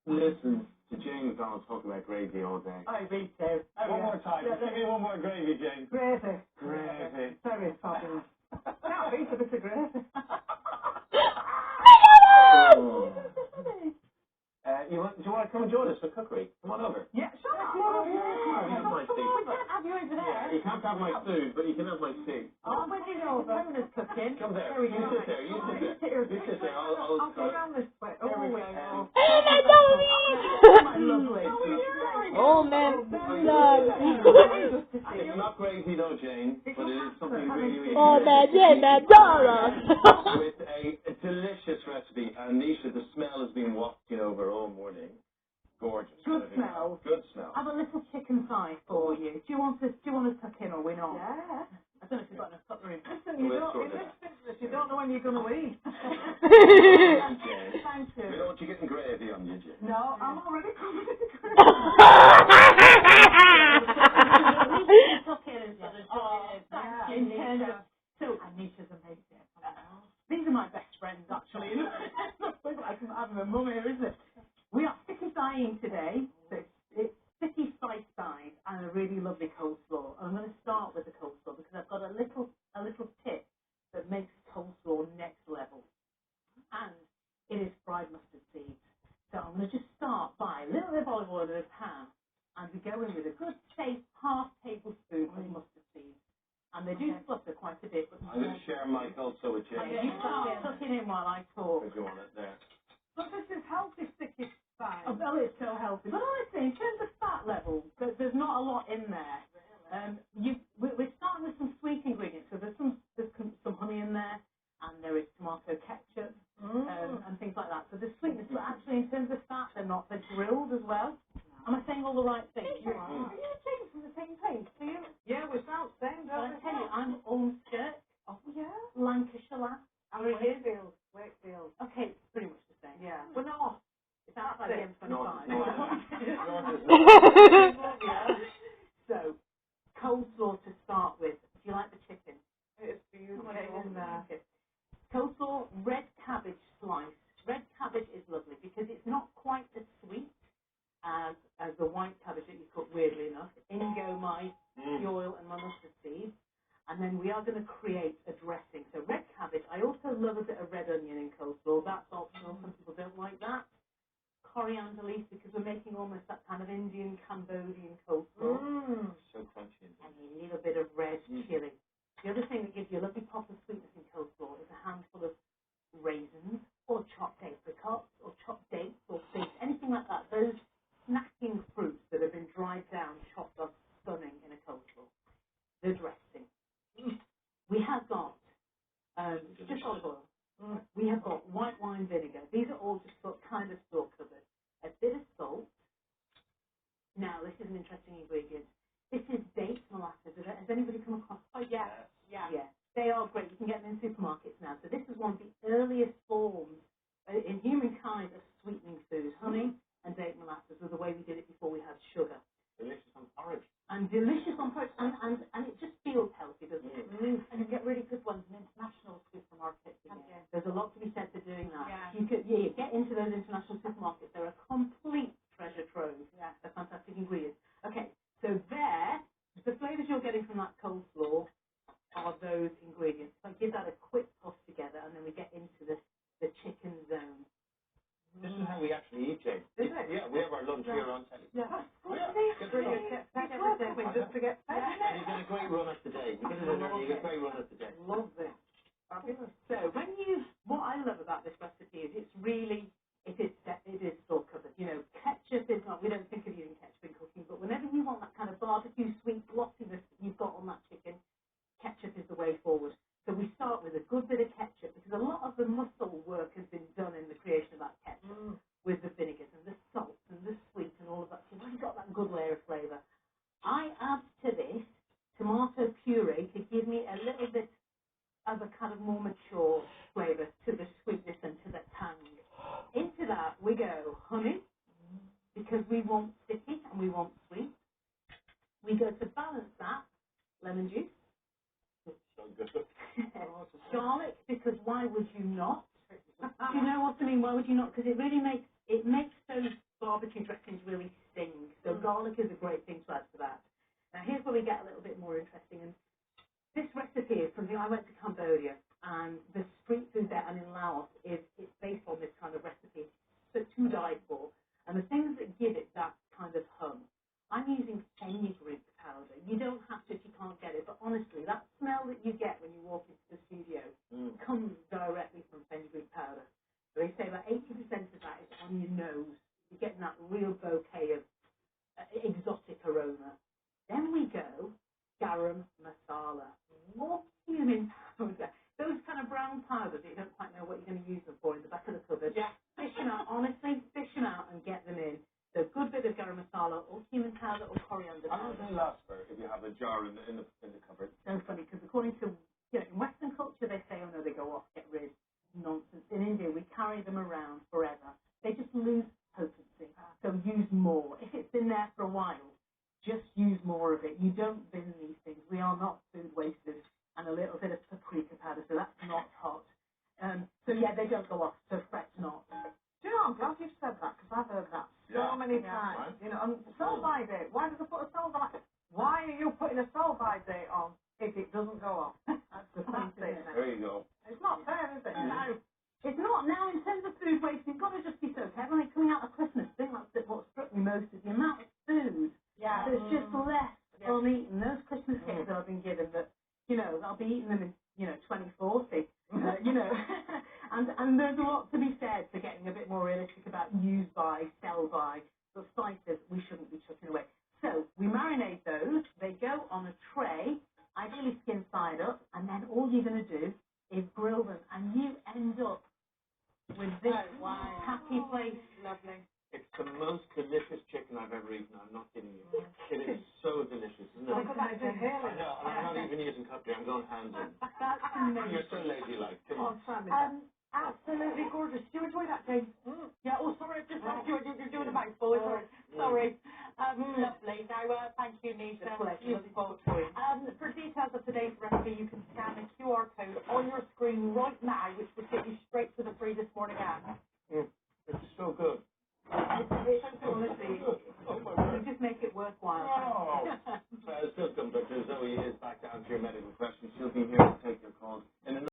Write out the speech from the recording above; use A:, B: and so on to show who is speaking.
A: Listen to Jane McDonald talk about gravy all day.
B: I me too.
A: One more time. Just give me one more gravy, Jane.
B: Gravy.
A: Gravy.
B: Very fabulous. Can't beat a bit of gravy.
A: Do you want to come and join us for cookery? Come on over.
B: Yeah, sure.
A: Oh, yeah. Have my seat.
B: We can't have you over there.
A: Yeah, you can't have my food, but you can have my seat.
B: Oh, we're doing all the bonus cooking.
A: Come there.
B: There we
A: You
B: go.
A: sit there. You sit there. You sit there.
B: I'll go around this way.
A: There we go.
B: Oh, my lovely.
C: Oh, man.
A: It's not crazy though, Jane, but it is something really, really
C: Oh,
A: delicious.
C: man, McDonald.
A: With a delicious recipe. And Nisha, the smell has been wafting over all morning. Gorgeous.
B: Good smell.
A: Good smell.
B: I have a little chicken thigh for you. Do you want to tuck in or we not?
D: Yeah.
B: I don't know if you've got enough cutlery.
D: Listen, you don't know when you're going to eat.
A: Thank you. We don't want you getting gravy on you, Jane.
D: No, I'm already covered in gravy.
B: So, Anisha's amazing. These are my best friends, actually. I'm having a mum here, isn't it? We are sticky frying today. So it's sticky spice size and a really lovely coleslaw. I'm going to start with the coleslaw because I've got a little tip that makes coleslaw next level. And it is fried mustard seeds. So I'm going to just start by a little bit of olive oil in a pan. And we go in with a good safe half tablespoon of mustard seeds. And they do flutter quite a bit. But
A: I'm going to share my coleslaw with Jane.
B: you start tucking in while I talk.
A: If you want it there.
D: But this is healthy sticky spice.
B: Oh, well, it's so healthy. But honestly, in terms of fat level, there's not a lot in there. We're starting with some sweet ingredients. So there's some honey in there, and there is tomato ketchup and things like that. So there's sweetness, but actually in terms of fat, they're grilled as well. Am I saying all the right things?
D: You are. Are you taking from the same place? Do you? Yeah, we sound the same,
B: But I
D: don't we?
B: tell you, I'm Ulmskirk,
D: Oh, yeah.
B: Lancashire lass.
D: I'm Wakefield. Wakefield.
B: Okay, it's pretty much the same.
D: Yeah. We're not.
B: It's outside the M25. So, coleslaw to start with. Do you like the chicken?
D: It's beautiful.
B: Okay. Coleslaw, red cabbage slice. Red cabbage is lovely because it's not quite as sweet as the white cabbage that you cook, weirdly enough. In go my oil and my mustard seeds. And then we are going to create a dressing. So red cabbage. I also love a bit of red onion in coleslaw. That's optional. Some people don't like that. Coriander leaf because we're making almost that kind of Indian Cambodian coleslaw.
A: So crunchy.
B: And a little bit of red chili. The other thing that gives you a lovely pop of sweetness in coleslaw is a handful of raisins or chopped apricots or chopped dates or figs, anything like that. Those snacking fruits that have been dried down, chopped up, stunning in a coleslaw. The dressing. We have got just olive oil. We have got white wine vinegar. These are all just kind of store covered. A bit of salt. Now, this is an interesting ingredient. This is date molasses. Has anybody come across?
D: Oh, yeah.
B: Yeah. They are great. You can get them in supermarkets now. So this is one of the earliest forms in humankind of sweetening food. Honey and date molasses were the way we did it before we had sugar.
A: Delicious on porridge.
B: And delicious on porridge. And it just feels healthy, doesn't it? And you get really good ones in international supermarkets. There's a lot to be said for doing that.
D: Yeah.
B: You get into those international supermarkets. They're a complete treasure trove.
D: Yeah.
B: They're fantastic ingredients. Okay, so the flavours you're getting from that coleslaw are those ingredients. So I give that a quick toss together, and then we get into the chicken zone.
A: This is how we actually eat, Jane.
D: Is it?
A: Yeah, we have our lunch here on telly.
D: Yeah.
B: Just to get
A: And you get a great run of the day. You get a great run of the day.
D: Love this. Fabulous.
B: So what I love about this recipe is it is store covered. You know, ketchup is not. We don't think of using ketchup in cooking, but whenever you want that kind of barbecue sweet glossiness that you've got on that chicken, ketchup is the way forward. So we start with a good bit of ketchup because a lot of the muscle work has been done in the creation of that ketchup with the vinegars and the salt and the sweet and all of that. So you've already got that good layer of flavour. I add to this tomato puree to give me a little bit of a kind of more mature flavour to the sweetness and to the tang. Into that we go honey because we want sticky and we want sweet. We go to balance that lemon juice.
A: So good.
B: Garlic, because why would you not? Do you know what I mean? Why would you not? Because it really makes barbecue dressings really sting. So garlic is a great thing to add to that. Now here's where we get a little bit more interesting. And this recipe is something I went to Cambodia, and the street food there and in Laos it's based on this kind of recipe. So to die for. And the things that give it that kind of hum. I'm using fenugreek powder. You don't have to if you can't get it, but honestly, that smell that you get when you walk into the studio comes directly from fenugreek powder. So they say about 80% of that is on your nose. You're getting that real bouquet of exotic aroma. Then we go garam masala, more cumin powder. Those kind of brown powders that you don't quite know what you're going to use them for in the back of the cupboard. Yeah. Fish them out, honestly, fish them out and get them in. So a good bit of garam masala or cumin powder or coriander powder.
A: How long do they last for if you have a jar in the cupboard?
B: So funny, because according to, in Western culture they say, oh no, they go off, get rid. Nonsense. In India we carry them around forever. They just lose potency. So use more. If it's been there for a while, just use more of it. You don't bin these things. We are not food wasters. And a little bit of paprika powder, so that's not hot. So yeah, they don't go off, so fret not.
D: Do you know, I'm glad you've said that, because I've heard that so many times.
A: Right.
D: And sell-by date, why does it put a sell-by? Why are you putting a sell-by date on if it doesn't go off? That's the funny thing.
A: There you go.
D: It's not fair, is it?
B: No. It's not. Now, in terms of food waste, you've got to just be so careful. Like coming out of Christmas, I think that's what struck me most is the amount of food that's just left uneaten. Those Christmas cakes that I've been given that, I'll be eating them in, 2040, and there's a lot to be said for getting a bit more realistic about use by, sell by, but spices we shouldn't be chucking away. So we marinate those. They go on a tray, ideally skin side up, and then all you're going to do is grill them, and you end up with this happy place.
D: Lovely.
A: It's the most delicious chicken I've ever eaten. I'm not kidding you. It is so delicious, isn't it?
D: Look at that, it's inhaling.
A: I know, and I'm not even using cutlery. I'm going hands in.
B: That's amazing.
A: You're so ladylike. Come on.
D: Absolutely gorgeous. Did you enjoy that, James? Yeah, sorry, I've just asked you. You're doing a mouthful. Sorry. Lovely. Now, thank you, Nisha. Beautiful. For details of today's recipe, you can scan the QR code on your screen right now, which will take you straight to the free this morning app.
A: It's so good.
B: It's honestly,
A: Oh my word.
B: just make it worthwhile.